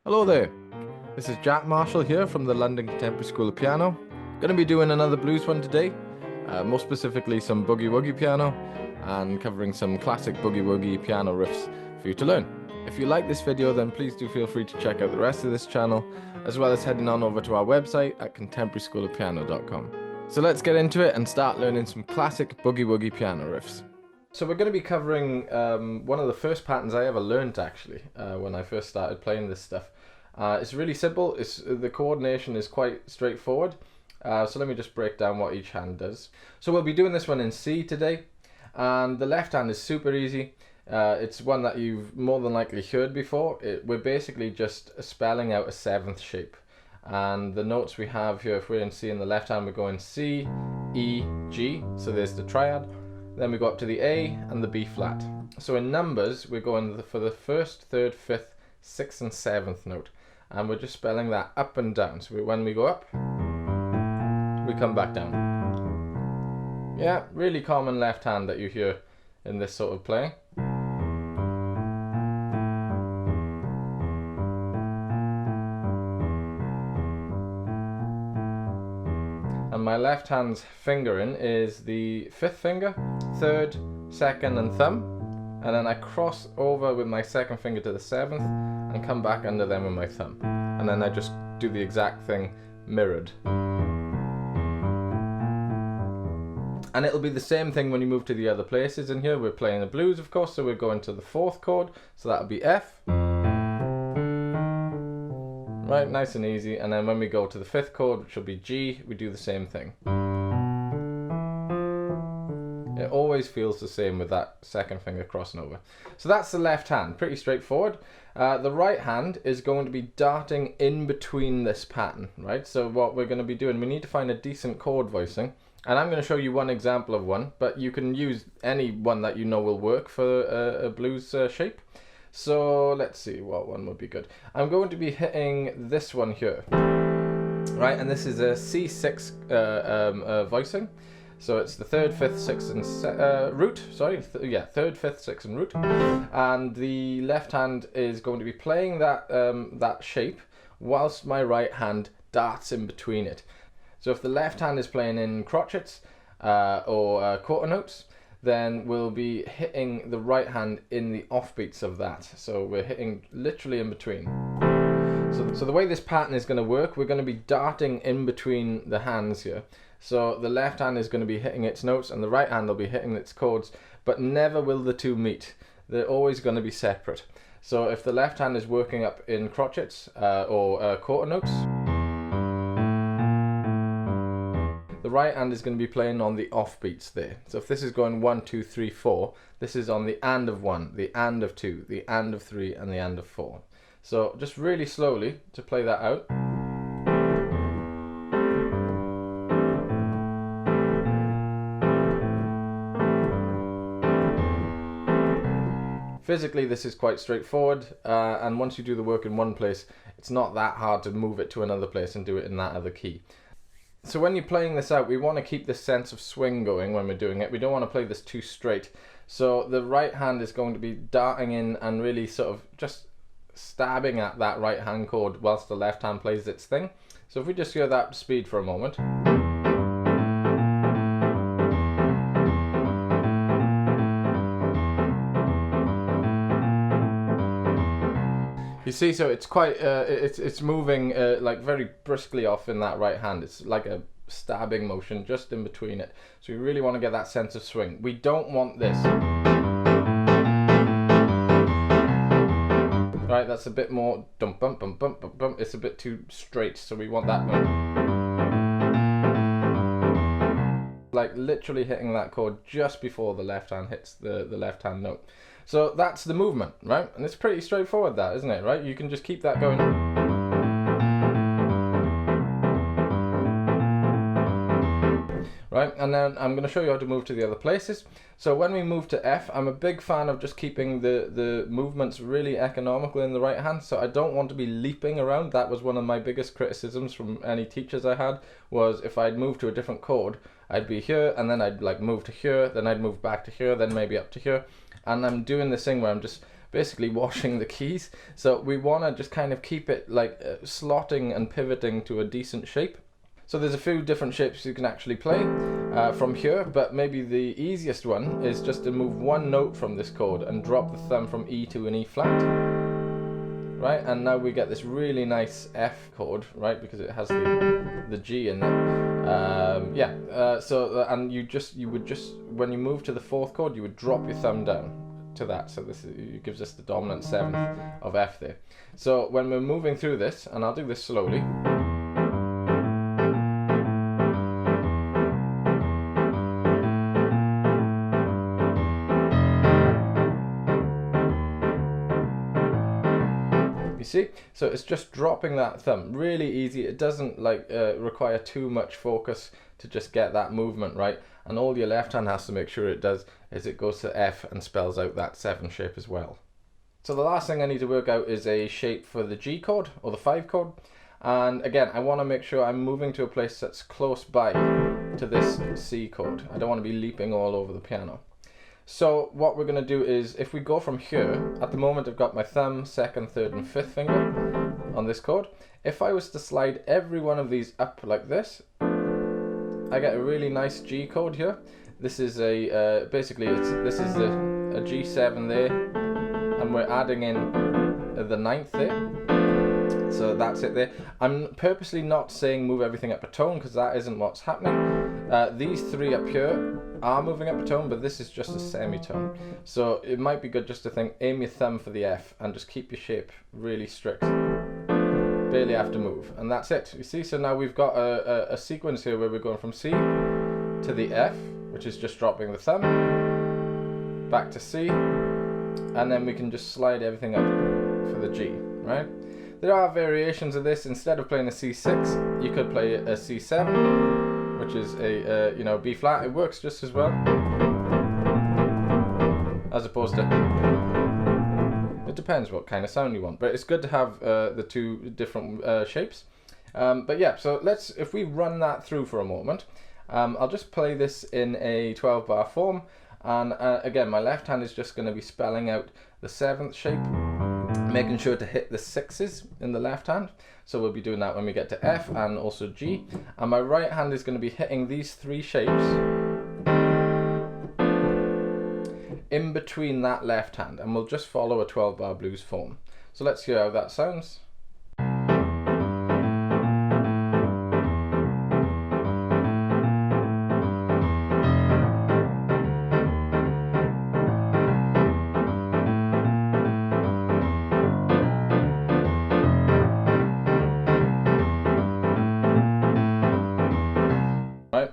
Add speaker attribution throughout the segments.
Speaker 1: Hello there, this is Jack Marshall here from the London Contemporary School of Piano. Going to be doing another blues one today, more specifically some Boogie Woogie piano and covering some classic Boogie Woogie piano riffs for you to learn. If you like this video, then please do feel free to check out the rest of this channel, as well as heading on over to our website at contemporaryschoolofpiano.com. So let's get into it and start learning some classic Boogie Woogie piano riffs. So we're going to be covering one of the first patterns I ever learned actually when I first started playing this stuff. It's really simple. The coordination is quite straightforward. So let me just break down what each hand does. So we'll be doing this one in C today, and the left hand is super easy. It's one that you've more than likely heard before. We're basically just spelling out a seventh shape. And the notes we have here, if we're in C in the left hand, we're going C, E, G. So there's the triad. Then we go up to the A and the B flat. So in numbers, we're going for the first, third, fifth, sixth and seventh note. And we're just spelling that up and down. So when we go up, we come back down. Yeah, really common left hand that you hear in this sort of playing. And my left hand's fingering is the fifth finger, third, second and thumb, and then I cross over with my second finger to the seventh and come back under them with my thumb, and then I just do the exact thing mirrored. And it'll be the same thing when you move to the other places. In here we're playing the blues, of course, so we're going to the fourth chord, so that'll be F. Right, nice and easy. And then when we go to the fifth chord, which will be G, we do the same thing. It always feels the same with that second finger crossing over. So that's the left hand, pretty straightforward. The right hand is going to be darting in between this pattern, right? So what we're going to be doing, we need to find a decent chord voicing. And I'm going to show you one example of one, but you can use any one that you know will work for a blues shape. So let's see what one would be good. I'm going to be hitting this one here, right? And this is a C6 voicing. So it's the third, fifth, sixth, and root. Sorry, third, fifth, sixth, and root. And the left hand is going to be playing that that shape, whilst my right hand darts in between it. So if the left hand is playing in crotchets or quarter notes, then we'll be hitting the right hand in the offbeats of that. So we're hitting literally in between. So the way this pattern is going to work, we're going to be darting in between the hands here. So the left hand is going to be hitting its notes and the right hand will be hitting its chords, but never will the two meet. They're always going to be separate. So if the left hand is working up in crotchets or quarter notes, the right hand is going to be playing on the offbeats there. So if this is going 1, 2, 3, 4, this is on the and of 1, the and of 2, the and of 3, and the and of 4. So just really slowly to play that out. Physically this is quite straightforward, and once you do the work in one place, it's not that hard to move it to another place and do it in that other key. So when you're playing this out, we want to keep this sense of swing going when we're doing it. We don't want to play this too straight. So the right hand is going to be darting in and really sort of just stabbing at that right hand chord whilst the left hand plays its thing. So if we just hear that speed for a moment. You see, so it's quite, it's moving like very briskly off in that right hand. It's like a stabbing motion just in between it. So we really want to get that sense of swing. We don't want this. Right, that's a bit more dum bum bum bum bum bum. It's a bit too straight, so we want that. Like literally hitting that chord just before the left hand hits the left hand note. So that's the movement, right? And it's pretty straightforward that, isn't it, right? You can just keep that going. Right, and then I'm going to show you how to move to the other places. So when we move to F, I'm a big fan of just keeping the movements really economical in the right hand. So I don't want to be leaping around. That was one of my biggest criticisms from any teachers I had, was if I'd move to a different chord, I'd be here, and then I'd like move to here, then I'd move back to here, then maybe up to here. And I'm doing this thing where I'm just basically washing the keys. So we want to just kind of keep it like slotting and pivoting to a decent shape. So there's a few different shapes you can actually play from here, but maybe the easiest one is just to move one note from this chord and drop the thumb from E to an E flat. Right, and now we get this really nice F chord, right, because it has the G in it. And you would just, when you move to the fourth chord, you would drop your thumb down to that. So this gives us the dominant seventh of F there. So when we're moving through this, and I'll do this slowly. See, so it's just dropping that thumb, really easy. It doesn't like require too much focus to just get that movement right, and all your left hand has to make sure it does is it goes to F and spells out that 7 shape as well. So the last thing I need to work out is a shape for the G chord or the 5 chord, and again I want to make sure I'm moving to a place that's close by to this C chord. I don't want to be leaping all over the piano. So what we're going to do is, if we go from here, at the moment I've got my thumb, 2nd, 3rd and 5th finger on this chord. If I was to slide every one of these up like this, I get a really nice G chord here. This is a, basically this is a G7 there, and we're adding in the 9th there. So that's it there. I'm purposely not saying move everything up a tone, because that isn't what's happening. These 3 up here are moving up a tone, but this is just a semitone. So it might be good just to think, aim your thumb for the F and just keep your shape really strict. Barely have to move, and that's it. You see, so now we've got a sequence here where we're going from C to the F, which is just dropping the thumb, back to C, and then we can just slide everything up for the G, right? There are variations of this. Instead of playing a C6, you could play a C7, which is a B flat. It works just as well, as opposed to, it depends what kind of sound you want, but it's good to have the 2 different shapes. But yeah, so if we run that through for a moment, I'll just play this in a 12 bar form, and again my left hand is just going to be spelling out the 7th shape, making sure to hit the 6s in the left hand. So we'll be doing that when we get to F and also G. And my right hand is going to be hitting these 3 shapes in between that left hand, and we'll just follow a 12 bar blues form. So let's hear how that sounds.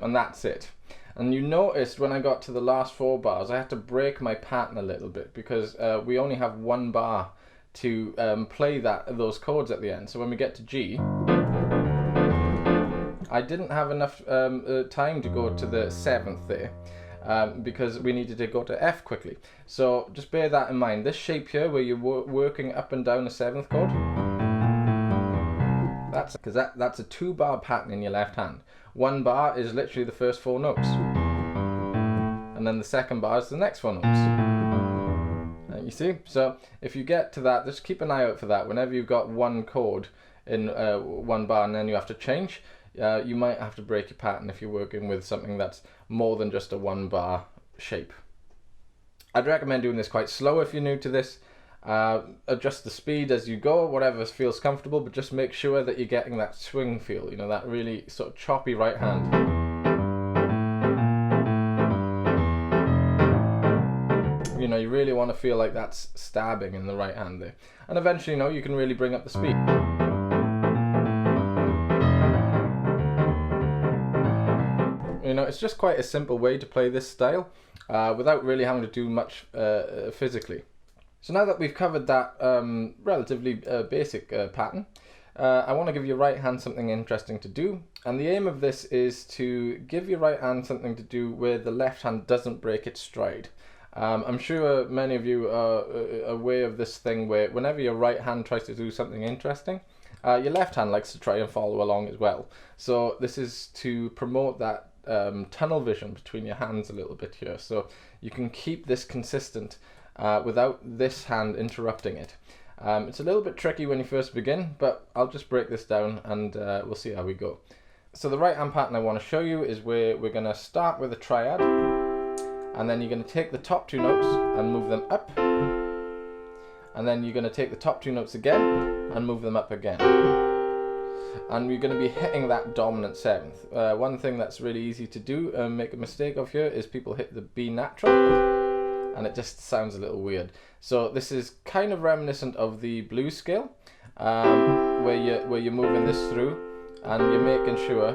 Speaker 1: And that's it. And you noticed when I got to the last 4 bars, I had to break my pattern a little bit, because we only have 1 bar to play those chords at the end. So when we get to G, I didn't have enough time to go to the 7th there, because we needed to go to F quickly. So just bear that in mind. This shape here, where you're working up and down the 7th chord, that's a 2 bar pattern in your left hand. 1 bar is literally the first 4 notes, and then the 2nd bar is the next 4 notes. You see, so if you get to that, just keep an eye out for that. Whenever you've got 1 chord in 1 bar and then you have to change, you might have to break your pattern if you're working with something that's more than just a 1 bar shape. I'd recommend doing this quite slow if you're new to this. Adjust the speed as you go, whatever feels comfortable, but just make sure that you're getting that swing feel, you know, that really sort of choppy right hand. You know, you really want to feel like that's stabbing in the right hand there, and eventually, you know, you can really bring up the speed. You know, it's just quite a simple way to play this style without really having to do much physically. So now that we've covered that relatively basic pattern, I want to give your right hand something interesting to do. And the aim of this is to give your right hand something to do where the left hand doesn't break its stride. I'm sure many of you are aware of this thing where whenever your right hand tries to do something interesting, your left hand likes to try and follow along as well. So this is to promote that tunnel vision between your hands a little bit here, so you can keep this consistent without this hand interrupting it. It's a little bit tricky when you first begin, but I'll just break this down and we'll see how we go. So the right hand pattern I want to show you is where we're going to start with a triad, and then you're going to take the top two notes and move them up, and then you're going to take the top two notes again and move them up again. And we're going to be hitting that dominant seventh. One thing that's really easy to do and make a mistake of here is people hit the B natural, and it just sounds a little weird. So this is kind of reminiscent of the blues scale, where you're moving this through, and you're making sure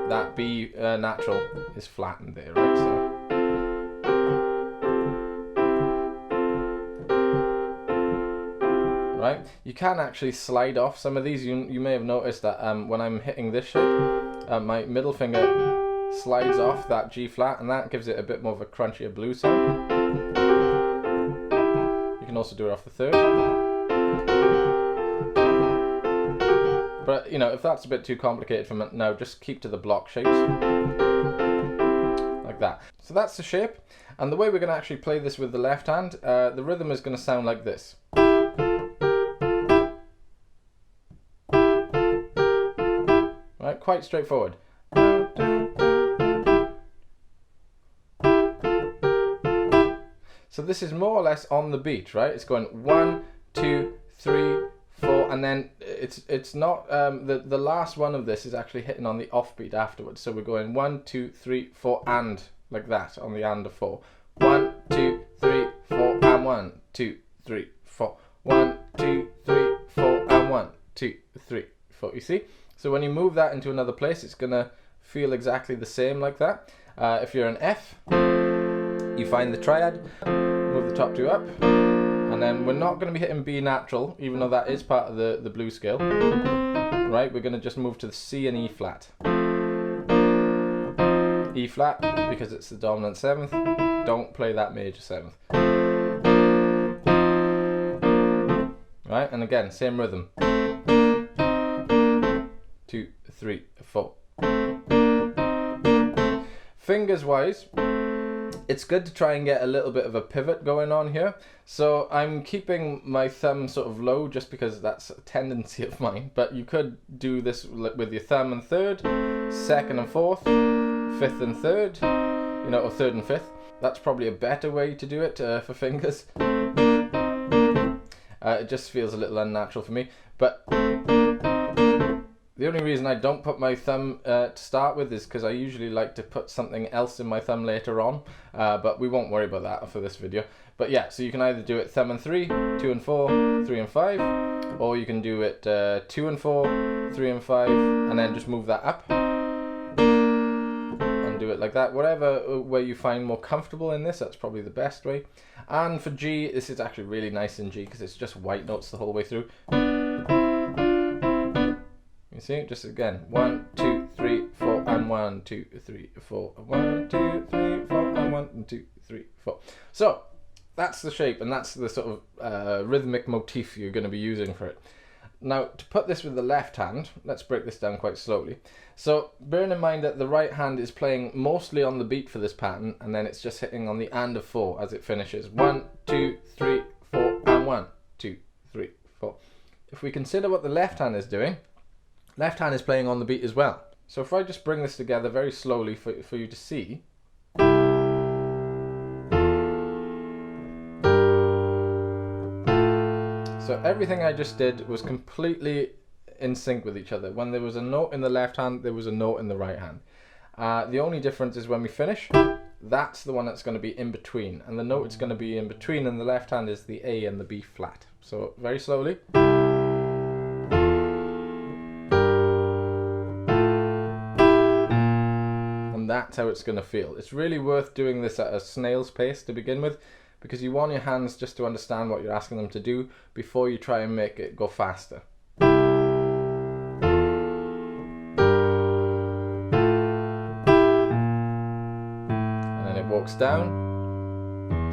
Speaker 1: that B natural is flattened there, right? So. Right? You can actually slide off some of these. You may have noticed that when I'm hitting this shape, my middle finger slides off that G flat, and that gives it a bit more of a crunchier blues sound. You can also do it off the third. But you know, if that's a bit too complicated for me now, just keep to the block shapes. Like that. So that's the shape. And the way we're going to actually play this with the left hand, the rhythm is going to sound like this. Right, quite straightforward. So this is more or less on the beat, right? It's going 1, 2, 3, 4, and then it's not the last one of this is actually hitting on the offbeat afterwards. So we're going 1, 2, 3, 4, and like that on the and of 4. 1, 2, 3, 4, and 1, 2, 3, 4. 1, 2, 3, 4, and 1, 2, 3, 4. You see? So when you move that into another place, it's gonna feel exactly the same like that. If you're an F, you find the triad, move the top two up, and then we're not going to be hitting B natural, even though that is part of the blues scale. Right, we're going to just move to the C and E flat. E flat, because it's the dominant seventh, don't play that major seventh. Right, and again, same rhythm. 2, 3, 4. Fingers wise, it's good to try and get a little bit of a pivot going on here. So I'm keeping my thumb sort of low just because that's a tendency of mine. But you could do this with your thumb and third, second and fourth, fifth and third, you know, or third and fifth. That's probably a better way to do it for fingers. It just feels a little unnatural for me. But the only reason I don't put my thumb to start with is because I usually like to put something else in my thumb later on, but we won't worry about that for this video. But yeah, so you can either do it thumb and 3, 2 and 4, 3 and 5, or you can do it 2 and 4, 3 and 5, and then just move that up and do it like that. Whatever way you find more comfortable in this, that's probably the best way. And for G, this is actually really nice in G because it's just white notes the whole way through. You see, just again, 1, 2, 3, 4, and 1, 2, 3, 4, 1, 2, 3, 4, and 1, 2, 3, 4. So that's the shape, and that's the sort of rhythmic motif you're going to be using for it. Now, to put this with the left hand, let's break this down quite slowly. So bearing in mind that the right hand is playing mostly on the beat for this pattern, and then it's just hitting on the and of 4 as it finishes. 1, 2, 3, 4, and 1, 2, 3, 4. If we consider what the left hand is doing, left hand is playing on the beat as well. So if I just bring this together very slowly for you to see. So everything I just did was completely in sync with each other. When there was a note in the left hand, there was a note in the right hand. The only difference is when we finish, that's the one that's going to be in between. And the note it's going to be in between in the left hand is the A and the B flat. So very slowly. That's how it's going to feel. It's really worth doing this at a snail's pace to begin with, because you want your hands just to understand what you're asking them to do before you try and make it go faster. And then it walks down.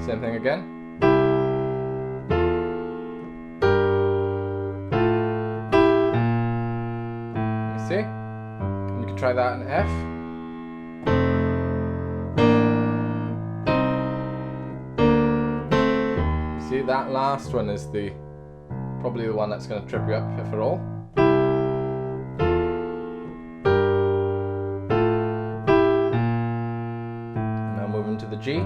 Speaker 1: Same thing again. You see? And you can try that in F. that last one is probably the one that's going to trip you up, if at all. And now moving to the G.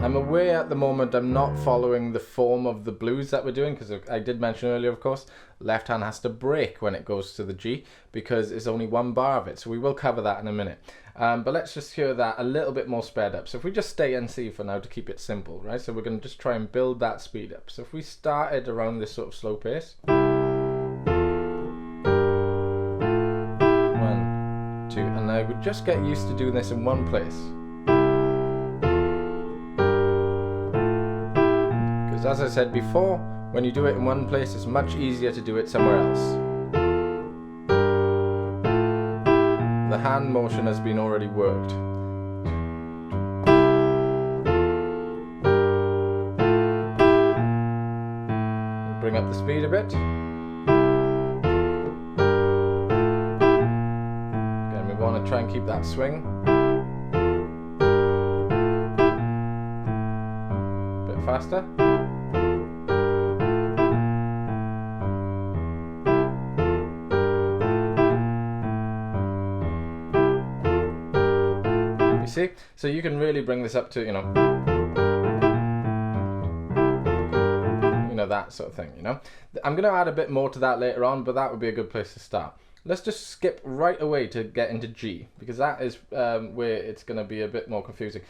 Speaker 1: I'm aware at the moment I'm not following the form of the blues that we're doing, because I did mention earlier, of course, left hand has to break when it goes to the G because it's only one bar of it. So we will cover that in a minute. But let's just hear that a little bit more sped up. So if we just stay in C for now to keep it simple, right? So we're going to just try and build that speed up. So if we started around this sort of slow pace. 1, 2, and I would just get used to doing this in one place. As I said before, when you do it in one place, it's much easier to do it somewhere else. The hand motion has been already worked. Bring up the speed a bit. Again, we want to try and keep that swing. A bit faster. See? So you can really bring this up to, you know, that sort of thing, you know. I'm going to add a bit more to that later on, but that would be a good place to start. Let's just skip right away to get into G, because that is where it's going to be a bit more confusing.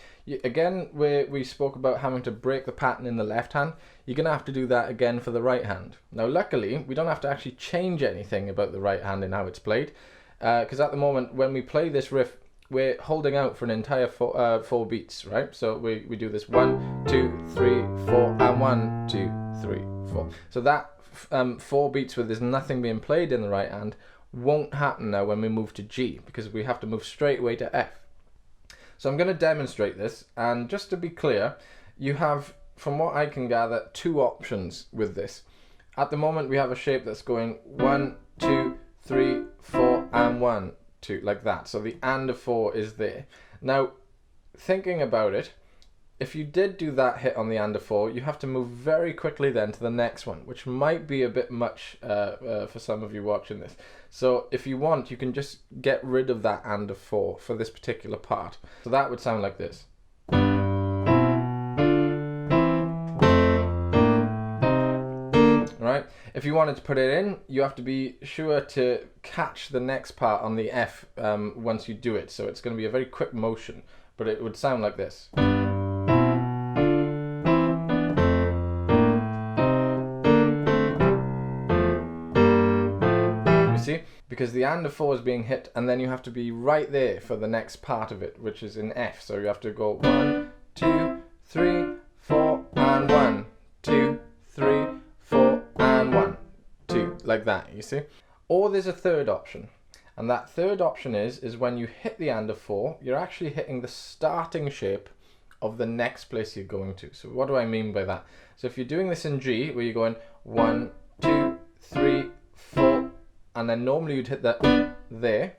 Speaker 1: Again, where we spoke about having to break the pattern in the left hand, you're going to have to do that again for the right hand. Now, luckily, we don't have to actually change anything about the right hand and how it's played, because at the moment, when we play this riff, we're holding out for an entire four beats, right? So we do this 1, 2, 3, 4, and 1, 2, 3, 4. So that 4 beats where there's nothing being played in the right hand won't happen now when we move to G, because we have to move straight away to F. So I'm going to demonstrate this, and just to be clear, you have, from what I can gather, 2 options with this. At the moment we have a shape that's going 1, 2, 3, 4, and 1, 2, like that. So the and of 4 is there. Now, thinking about it, if you did do that hit on the and of 4, you have to move very quickly then to the next one, which might be a bit much for some of you watching this. So if you want, you can just get rid of that and of 4 for this particular part. So that would sound like this. Right? If you wanted to put it in, you have to be sure to catch the next part on the F once you do it. So it's going to be a very quick motion, but it would sound like this. You see? Because the and of 4 is being hit, and then you have to be right there for the next part of it, which is in F. So you have to go 1, 2, 3, 4, and 1, 2, 3, 4, and 1, 2, like that, you see? Or there's a third option, and that third option is when you hit the and of 4, you're actually hitting the starting shape of the next place you're going to. So what do I mean by that? So if you're doing this in G, where you're going 1, 2, 3, 4, and then normally you'd hit that there,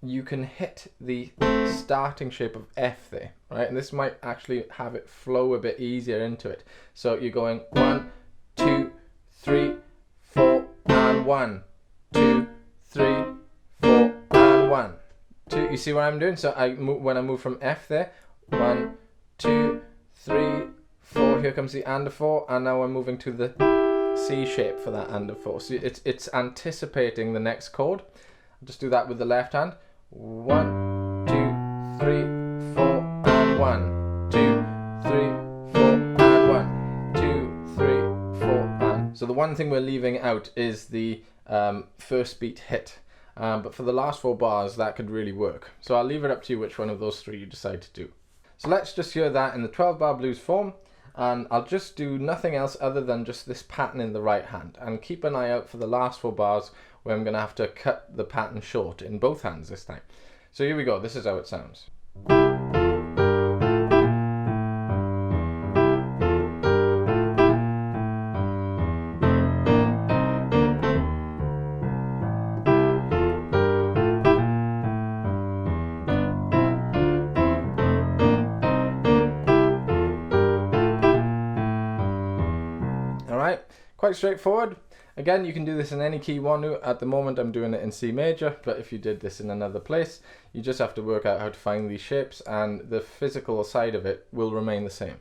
Speaker 1: you can hit the starting shape of F there, right? And this might actually have it flow a bit easier into it. So you're going 1, 2, 3, 4, and 1, 2, 3, 4, and 1, 2. You see what I'm doing? So when I move from F there, 1, 2, 3, 4. Here comes the and of 4, and now I'm moving to the C shape for that and of 4. So it's anticipating the next chord. I'll just do that with the left hand. 1, 2, 3, 4, and 1, 2, 3, 4, and 1, 2, 3, 4, and. So the one thing we're leaving out is the first beat hit. But for the last 4 bars, that could really work. So I'll leave it up to you which one of those 3 you decide to do. So let's just hear that in the 12-bar blues form. And I'll just do nothing else other than just this pattern in the right hand, and keep an eye out for the last 4 bars where I'm going to have to cut the pattern short in both hands this time. So here we go, this is how it sounds. quite straightforward. Again, you can do this in any key you want to. At the moment I'm doing it in C major, but if you did this in another place, you just have to work out how to find these shapes, and the physical side of it will remain the same.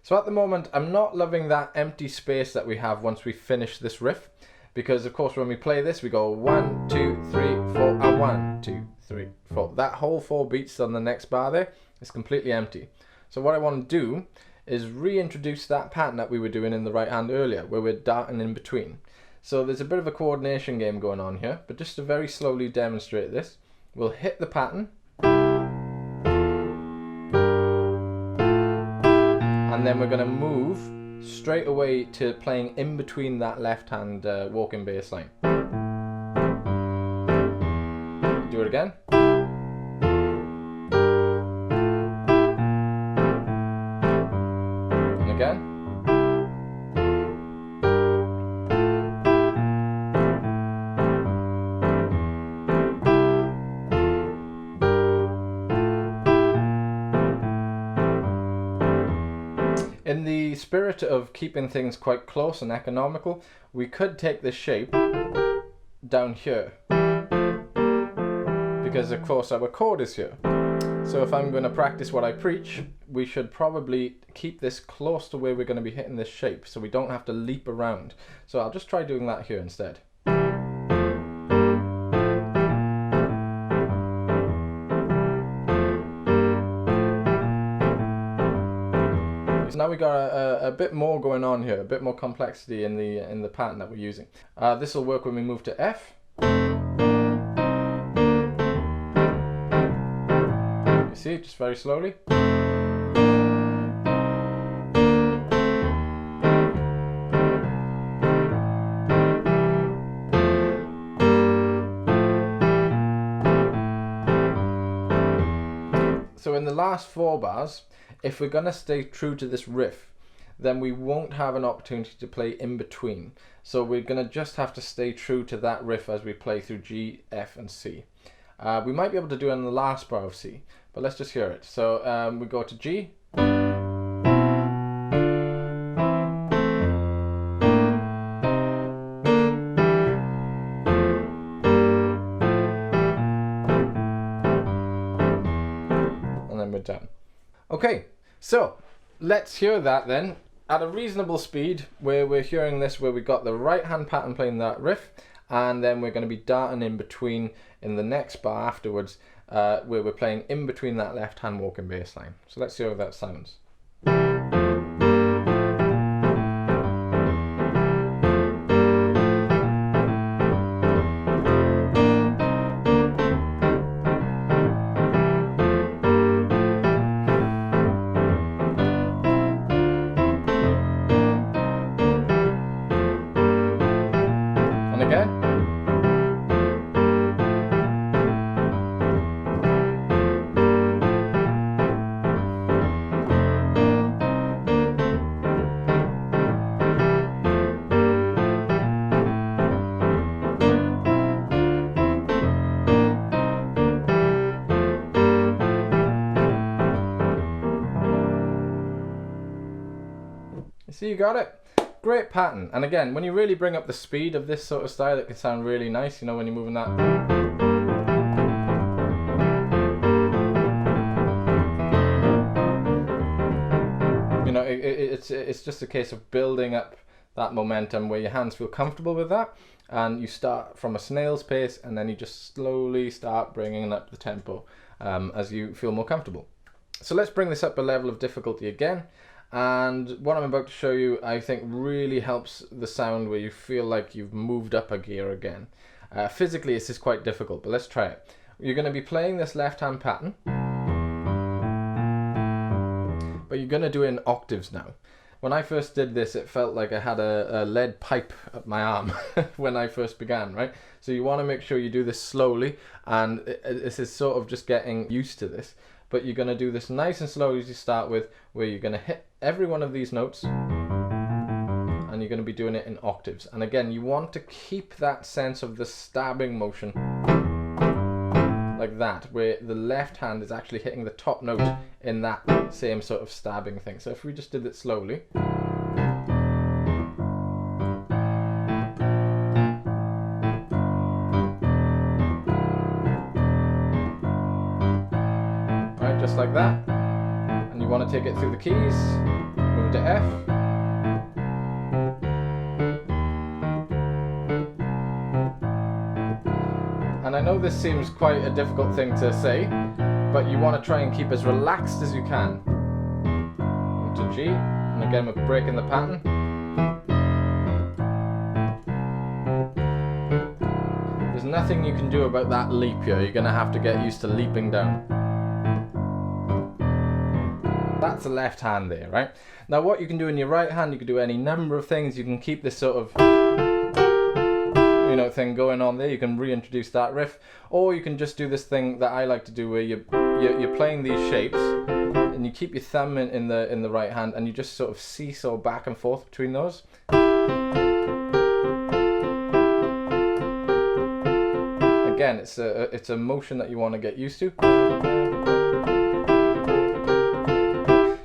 Speaker 1: So at the moment I'm not loving that empty space that we have once we finish this riff, because of course when we play this we go 1, 2, 3, 4 and 1, 2, 3, 4. That whole 4 beats on the next bar there is completely empty. So what I want to do is reintroduce that pattern that we were doing in the right hand earlier, where we're darting in between. So there's a bit of a coordination game going on here, but just to very slowly demonstrate this, we'll hit the pattern, and then we're going to move straight away to playing in between that left hand walking bass line. Do it again. And again. In the spirit of keeping things quite close and economical, we could take this shape down here, because of course our chord is here. So if I'm going to practice what I preach, we should probably keep this close to where we're going to be hitting this shape, so we don't have to leap around. So I'll just try doing that here instead. So now we got a bit more going on here, a bit more complexity in the pattern that we're using. This will work when we move to F. You see, just very slowly. So in the last 4 bars, if we're going to stay true to this riff, then we won't have an opportunity to play in between. So we're going to just have to stay true to that riff as we play through G, F and C. We might be able to do it in the last bar of C, but let's just hear it. So we go to G. And then we're done. Okay, so let's hear that then at a reasonable speed, where we're hearing this, where we got the right hand pattern playing that riff, and then we're going to be darting in between in the next bar afterwards, where we're playing in between that left hand walking bass line. So let's see how that sounds. See, you got it. Great pattern. And again, when you really bring up the speed of this sort of style, it can sound really nice, you know, when you're moving that. You know, it's just a case of building up that momentum where your hands feel comfortable with that, and you start from a snail's pace, and then you just slowly start bringing up the tempo as you feel more comfortable. So let's bring this up a level of difficulty again. And what I'm about to show you, I think, really helps the sound where you feel like you've moved up a gear again. Physically, this is quite difficult, but let's try it. You're going to be playing this left-hand pattern, but you're going to do it in octaves now. When I first did this, it felt like I had a lead pipe up my arm when I first began, right? So you want to make sure you do this slowly, and this is sort of just getting used to this. But you're going to do this nice and slow as you start with, where you're going to hit every one of these notes, and you're going to be doing it in octaves. And again, you want to keep that sense of the stabbing motion like that, where the left hand is actually hitting the top note in that same sort of stabbing thing. So if we just did it slowly. just like that. And you want to take it through the keys, move to F. And I know this seems quite a difficult thing to say, but you want to try and keep as relaxed as you can. To G, and again we're breaking the pattern. There's nothing you can do about that leap here. You're going to have to get used to leaping down. That's the left hand there, right? Now what you can do in your right hand, you can do any number of things. You can keep this sort of, you know, thing going on there. You can reintroduce that riff, or you can just do this thing that I like to do, where you're playing these shapes, and you keep your thumb in the right hand, and you just sort of seesaw back and forth between those. Again, it's a motion that you want to get used to.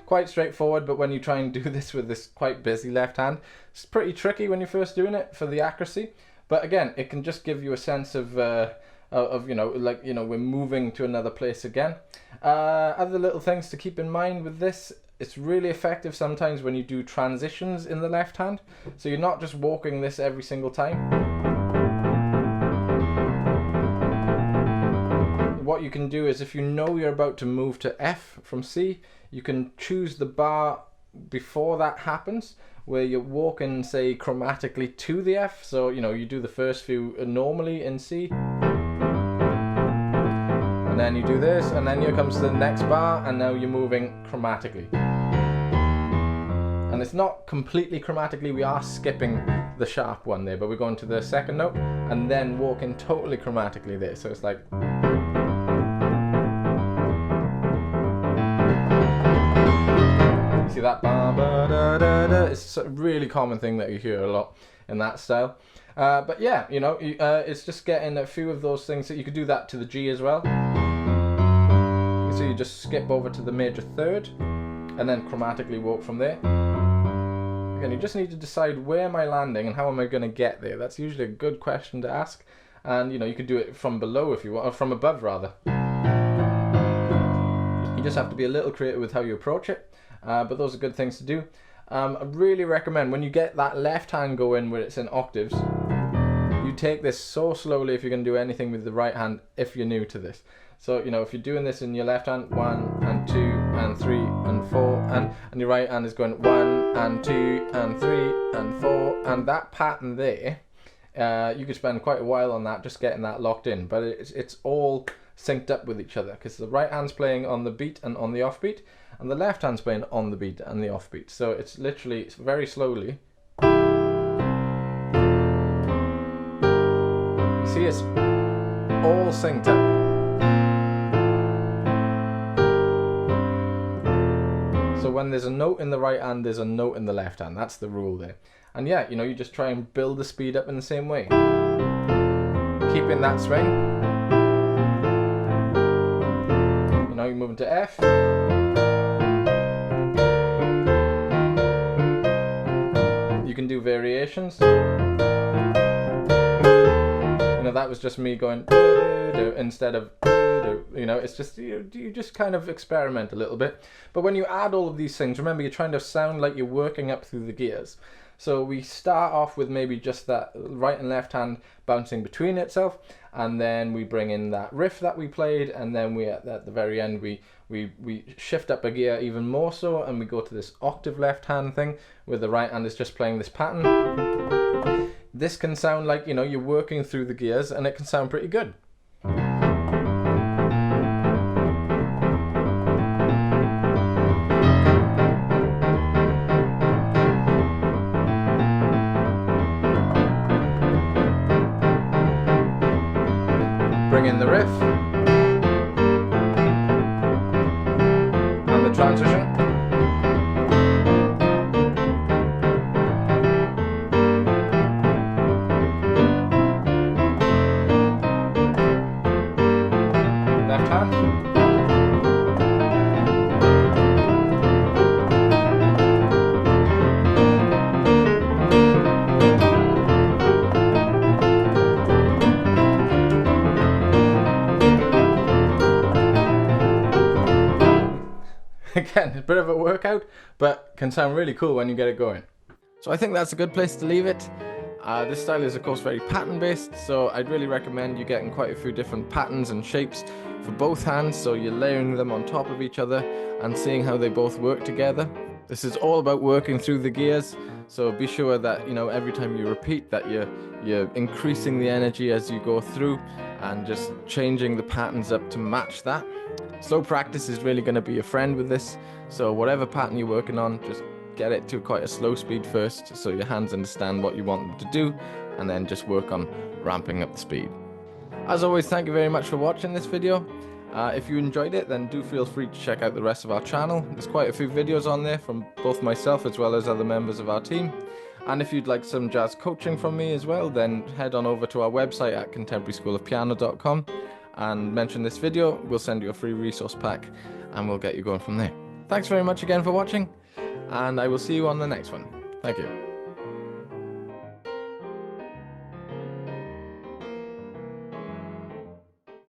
Speaker 1: Quite straightforward, but when you try and do this with this quite busy left hand, it's pretty tricky when you're first doing it for the accuracy. But again, it can just give you a sense of you know, like, you know, we're moving to another place again. Other little things to keep in mind with this: it's really effective sometimes when you do transitions in the left hand. So you're not just walking this every single time. What you can do is, if you know you're about to move to F from C, you can choose the bar before that happens, where you're walking, say, chromatically to the F. So, you know, you do the first few normally in C, and then you do this, and then here comes the next bar, and now you're moving chromatically. And it's not completely chromatically, we are skipping the sharp one there, but we're going to the second note, and then walking totally chromatically there. So it's like... See that? It's a really common thing that you hear a lot in that style. But yeah, you know, it's just getting a few of those things. That you could do that to the G as well. So you just skip over to the major third, and then chromatically walk from there. Again, you just need to decide, where am I landing and how am I going to get there? That's usually a good question to ask. And you know, you could do it from below if you want, or from above rather. You just have to be a little creative with how you approach it. But those are good things to do. I really recommend, when you get that left hand going where it's in octaves, you take this so slowly if you're going to do anything with the right hand, if you're new to this. So, you know, if you're doing this in your left hand, 1 and 2 and 3 and 4, and your right hand is going 1 and 2 and 3 and 4, and that pattern there, you could spend quite a while on that, just getting that locked in. But it's all synced up with each other, because the right hand's playing on the beat and on the offbeat, and the left hand's playing on the beat and the offbeat. So it's literally, it's very slowly. You see, it's all synced up. So when there's a note in the right hand, there's a note in the left hand. That's the rule there. And yeah, you know, you just try and build the speed up in the same way. Keeping that swing. You know, you're moving to F. You can do variations. You know, that was just me going instead of, you know, it's just, you just kind of experiment a little bit. But when you add all of these things, remember, you're trying to sound like you're working up through the gears. So we start off with maybe just that right and left hand bouncing between itself, and then we bring in that riff that we played, and then we at the very end we shift up a gear even more so, and we go to this octave left hand thing where the right hand is just playing this pattern. This can sound like, you know, you're working through the gears, and it can sound pretty good. Bring in the riff and the transition. Left hand. again, a bit of a workout, but can sound really cool when you get it going. So I think that's a good place to leave it. This style is of course very pattern based, so I'd really recommend you getting quite a few different patterns and shapes for both hands, so you're layering them on top of each other and seeing how they both work together. This is all about working through the gears, so be sure that, you know, every time you repeat that you're increasing the energy as you go through and just changing the patterns up to match that. Slow practice is really going to be your friend with this, so whatever pattern you're working on, just get it to quite a slow speed first so your hands understand what you want them to do, and then just work on ramping up the speed. As always, thank you very much for watching this video. If you enjoyed it, then do feel free to check out the rest of our channel. There's quite a few videos on there from both myself as well as other members of our team. And if you'd like some jazz coaching from me as well, then head on over to our website at contemporaryschoolofpiano.com and mention this video. We'll send you a free resource pack and we'll get you going from there. Thanks very much again for watching, and I will see you on the next one. Thank you.